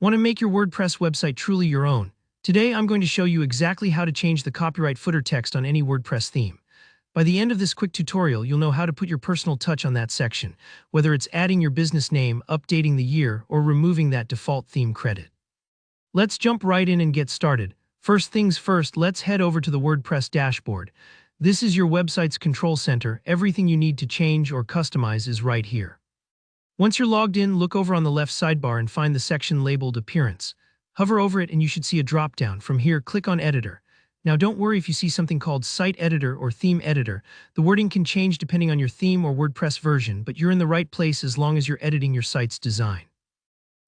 Want to make your WordPress website truly your own? Today I'm going to show you exactly how to change the copyright footer text on any WordPress theme. By the end of this quick tutorial, you'll know how to put your personal touch on that section, whether it's adding your business name, updating the year, or removing that default theme credit. Let's jump right in and get started. First things first, let's head over to the WordPress dashboard. This is your website's control center. Everything you need to change or customize is right here. Once you're logged in, look over on the left sidebar and find the section labeled Appearance. Hover over it and you should see a drop-down. From here, click on Editor. Now don't worry if you see something called Site Editor or Theme Editor. The wording can change depending on your theme or WordPress version, but you're in the right place as long as you're editing your site's design.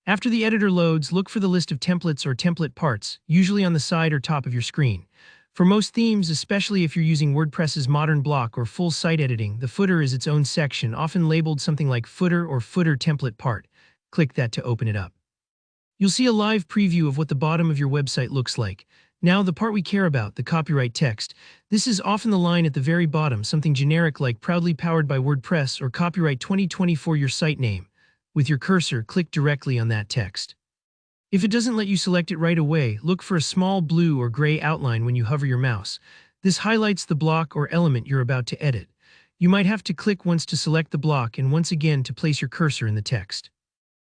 After the editor loads, look for the list of templates or template parts, usually on the side or top of your screen. For most themes, especially if you're using WordPress's modern block or full site editing, the footer is its own section, often labeled something like Footer or Footer Template Part. Click that to open it up. You'll see a live preview of what the bottom of your website looks like. Now, the part we care about, the copyright text. This is often the line at the very bottom, something generic like Proudly Powered by WordPress or Copyright 2024 your site name. With your cursor, click directly on that text. If it doesn't let you select it right away, look for a small blue or gray outline when you hover your mouse. This highlights the block or element you're about to edit. You might have to click once to select the block and once again to place your cursor in the text.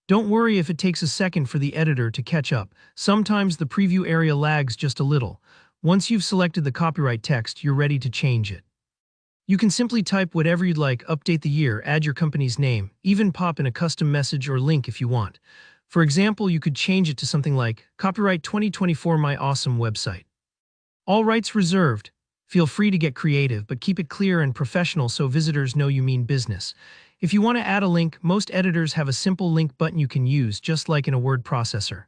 Don't worry if it takes a second for the editor to catch up. Sometimes the preview area lags just a little. Once you've selected the copyright text, you're ready to change it. You can simply type whatever you'd like, update the year, add your company's name, even pop in a custom message or link if you want. For example, you could change it to something like, Copyright 2024 my awesome website. All rights reserved. Feel free to get creative, but keep it clear and professional so visitors know you mean business. If you want to add a link, most editors have a simple link button you can use, just like in a word processor.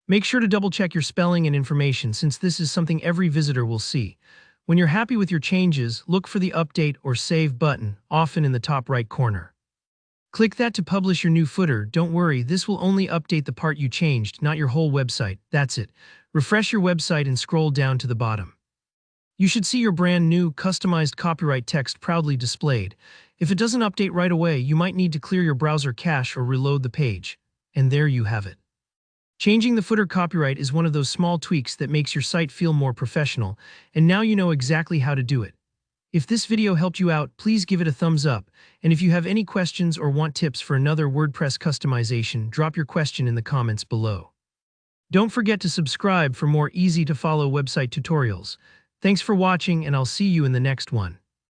Make sure to double-check your spelling and information since this is something every visitor will see. When you're happy with your changes, look for the Update or Save button, often in the top right corner. Click that to publish your new footer. Don't worry, this will only update the part you changed, not your whole website. That's it. Refresh your website and scroll down to the bottom. You should see your brand new, customized copyright text proudly displayed. If it doesn't update right away, you might need to clear your browser cache or reload the page. And there you have it. Changing the footer copyright is one of those small tweaks that makes your site feel more professional, and now you know exactly how to do it. If this video helped you out, please give it a thumbs up, and if you have any questions or want tips for another WordPress customization, drop your question in the comments below. Don't forget to subscribe for more easy-to-follow website tutorials. Thanks for watching, and I'll see you in the next one.